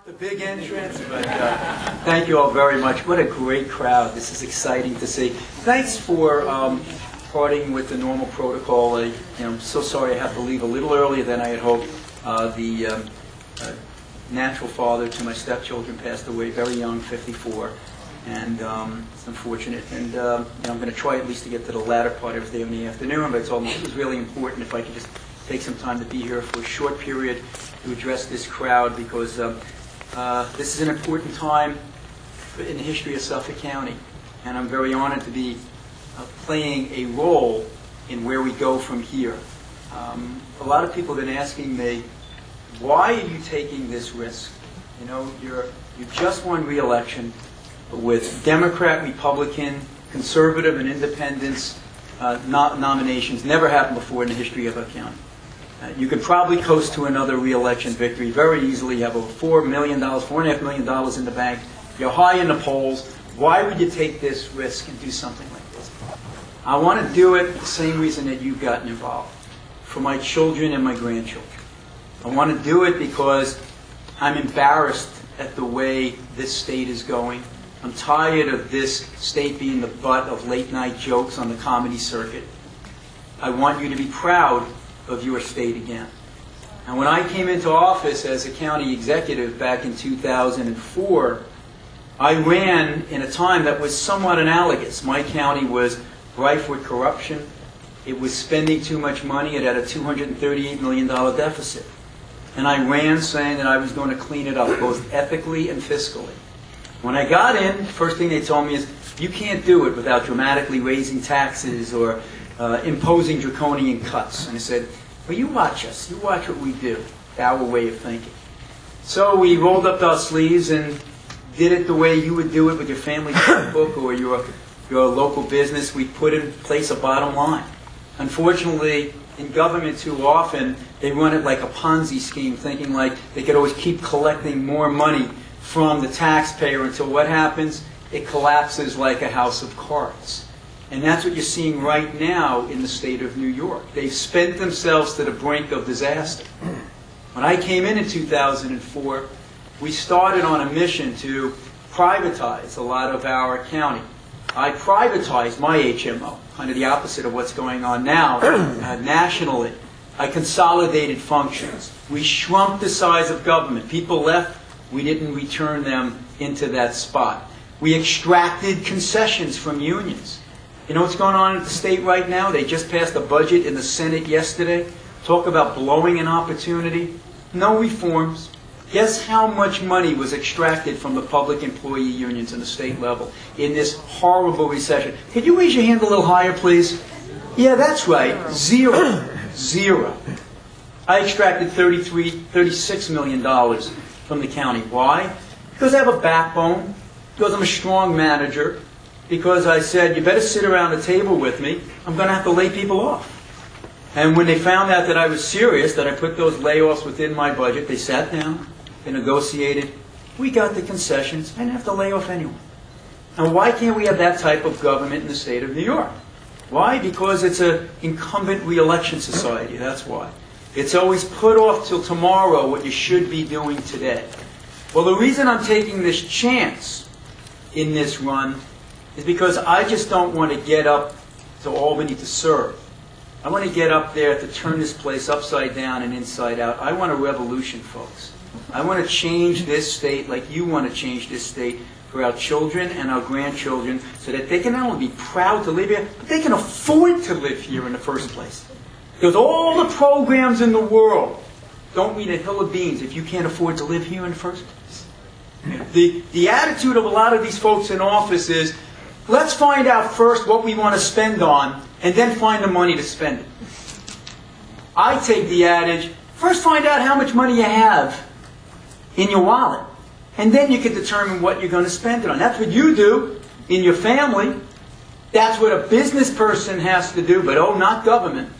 The big entrance, but thank you all very much. What a great crowd. This is exciting to see. Thanks for parting with the normal protocol. I'm so sorry I have to leave a little earlier than I had hoped. The natural father to my stepchildren passed away very young, 54, and it's unfortunate. And I'm going to try at least to get to the latter part of the day in the afternoon, but I told them it was really important if I could just take some time to be here for a short period to address this crowd, because this is an important time in the history of Suffolk County, and I'm very honored to be playing a role in where we go from here. A lot of people have been asking me, why are you taking this risk? You know, you just won re-election with Democrat, Republican, conservative, and independents nominations. Never happened before in the history of our county. You could probably coast to another re-election victory very easily. You have over $4.5 million in the bank. You're high in the polls. Why would you take this risk and do something like this? I want to do it for the same reason that you've gotten involved, for my children and my grandchildren. I want to do it because I'm embarrassed at the way this state is going. I'm tired of this state being the butt of late-night jokes on the comedy circuit. I want you to be proud of your state again. And when I came into office as a county executive back in 2004, I ran in a time that was somewhat analogous. My county was rife with corruption. It was spending too much money. It had a $238 million deficit. And I ran saying that I was going to clean it up, both ethically and fiscally. When I got in, the first thing they told me is, you can't do it without dramatically raising taxes or imposing draconian cuts. And I said, well, you watch us. You watch what we do. Our way of thinking. So we rolled up our sleeves and did it the way you would do it with your family checkbook or your local business. We put in place a bottom line. Unfortunately, in government too often, they run it like a Ponzi scheme, thinking like they could always keep collecting more money from the taxpayer until what happens? It collapses like a house of cards. And that's what you're seeing right now in the state of New York. They've spent themselves to the brink of disaster. When I came in 2004, we started on a mission to privatize a lot of our county. I privatized my HMO, kind of the opposite of what's going on now nationally. I consolidated functions. We shrunk the size of government. People left, we didn't return them into that spot. We extracted concessions from unions. You know what's going on in the state right now? They just passed a budget in the Senate yesterday. Talk about blowing an opportunity. No reforms. Guess how much money was extracted from the public employee unions in the state level in this horrible recession? Could you raise your hand a little higher, please? Yeah, that's right. Zero. Zero. I extracted $36 million from the county. Why? Because I have a backbone. Because I'm a strong manager. Because I said, you better sit around the table with me. I'm going to have to lay people off. And when they found out that I was serious, that I put those layoffs within my budget, they sat down, they negotiated. We got the concessions. I didn't have to lay off anyone. Now, why can't we have that type of government in the state of New York? Why? Because it's an incumbent re-election society. That's why. It's always put off till tomorrow what you should be doing today. Well, the reason I'm taking this chance in this run is because I just don't want to get up to Albany to serve. I want to get up there to turn this place upside down and inside out. I want a revolution, folks. I want to change this state like you want to change this state for our children and our grandchildren so that they can not only be proud to live here, but they can afford to live here in the first place. Because all the programs in the world don't mean a hill of beans if you can't afford to live here in the first place. The attitude of a lot of these folks in office is, let's find out first what we want to spend on, and then find the money to spend it. I take the adage, first find out how much money you have in your wallet, and then you can determine what you're going to spend it on. That's what you do in your family. That's what a business person has to do, but oh, not government.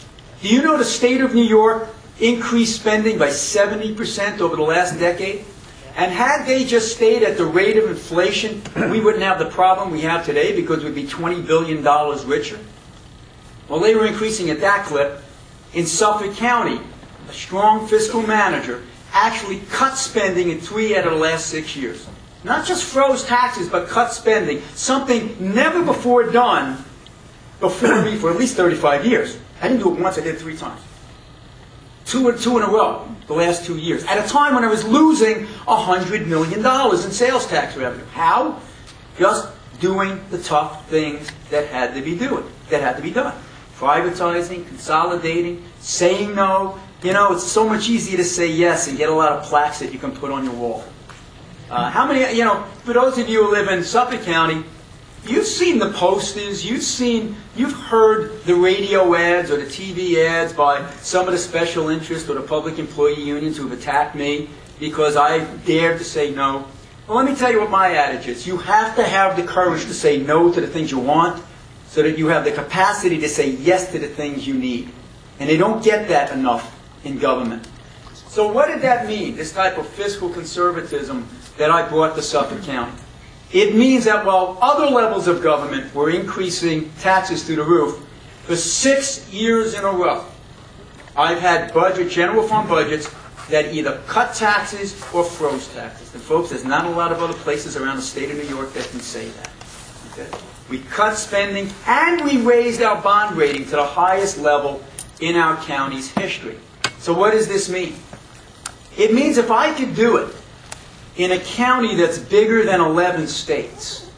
Do you know the state of New York increased spending by 70% over the last decade? And had they just stayed at the rate of inflation, we wouldn't have the problem we have today because we'd be $20 billion richer. Well, they were increasing at that clip. In Suffolk County, a strong fiscal manager actually cut spending in 3 out of the last 6 years. Not just froze taxes, but cut spending. Something never before done before me for at least 35 years. I didn't do it once, I did it 3 times. Two in a row, the last 2 years. At a time when I was losing $100 million in sales tax revenue. How? Just doing the tough things that had to be done. Privatizing, consolidating, saying no. You know, it's so much easier to say yes and get a lot of plaques that you can put on your wall. How many, you know, for those of you who live in Suffolk County, you've seen the posters, you've heard the radio ads or the TV ads by some of the special interests or the public employee unions who have attacked me because I dared to say no. Well, let me tell you what my adage is. You have to have the courage to say no to the things you want so that you have the capacity to say yes to the things you need. And they don't get that enough in government. So what did that mean, this type of fiscal conservatism that I brought to Suffolk County? It means that while other levels of government were increasing taxes through the roof, for 6 years in a row, I've had general fund budgets that either cut taxes or froze taxes. And folks, there's not a lot of other places around the state of New York that can say that. Okay? We cut spending and we raised our bond rating to the highest level in our county's history. So what does this mean? It means if I could do it in a county that's bigger than 11 states,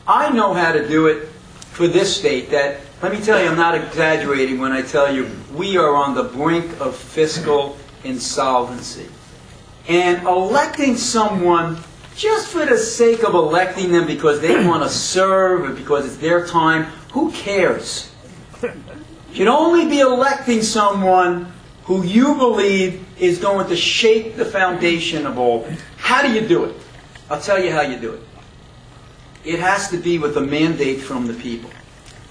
I know how to do it for this state that, let me tell you, I'm not exaggerating when I tell you, we are on the brink of fiscal insolvency. And electing someone just for the sake of electing them because they want to serve or because it's their time, who cares? You should only be electing someone who you believe is going to shape the foundation of all. How do you do it? I'll tell you how you do it. It has to be with a mandate from the people.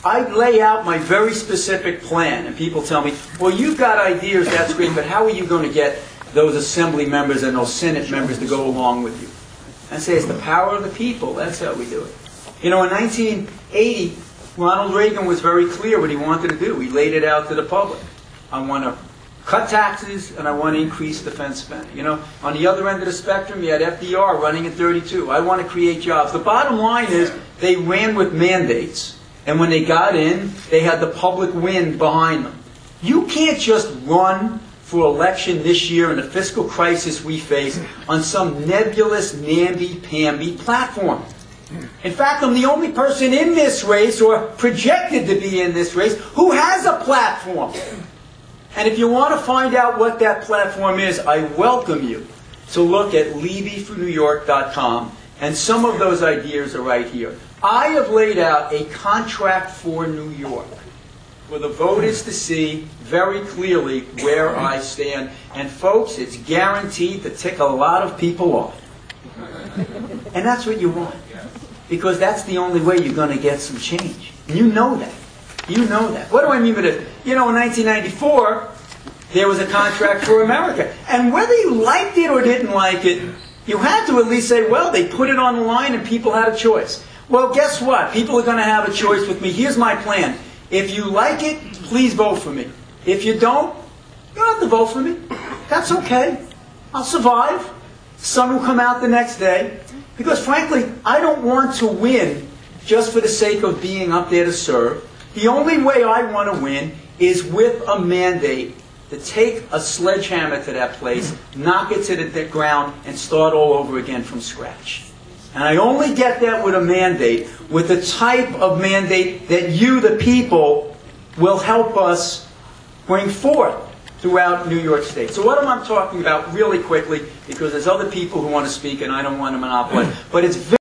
I lay out my very specific plan, and people tell me, well, you've got ideas, that's great, but how are you going to get those assembly members and those Senate members to go along with you? I say, it's the power of the people. That's how we do it. You know, in 1980, Ronald Reagan was very clear what he wanted to do. He laid it out to the public. I want to cut taxes, and I want to increase defense spending. You know, on the other end of the spectrum, you had FDR running at 32. I want to create jobs. The bottom line is they ran with mandates, and when they got in, they had the public wind behind them. You can't just run for election this year in the fiscal crisis we face on some nebulous, namby-pamby platform. In fact, I'm the only person in this race, or projected to be in this race, who has a platform. And if you want to find out what that platform is, I welcome you to look at levyfornewyork.com, and some of those ideas are right here. I have laid out a contract for New York for the voters to see very clearly where I stand. And folks, it's guaranteed to tick a lot of people off. And that's what you want, because that's the only way you're going to get some change. And you know that. You know that. What do I mean by this? You know, in 1994, there was a contract for America. And whether you liked it or didn't like it, you had to at least say, well, they put it on the line and people had a choice. Well, guess what? People are going to have a choice with me. Here's my plan. If you like it, please vote for me. If you don't, you don't have to vote for me. That's okay. I'll survive. The sun will come out the next day. Because frankly, I don't want to win just for the sake of being up there to serve. The only way I want to win is with a mandate to take a sledgehammer to that place, knock it to the ground, and start all over again from scratch. And I only get that with a mandate, with the type of mandate that you, the people, will help us bring forth throughout New York State. So what am I talking about really quickly, because there's other people who want to speak and I don't want to monopolize, but it's very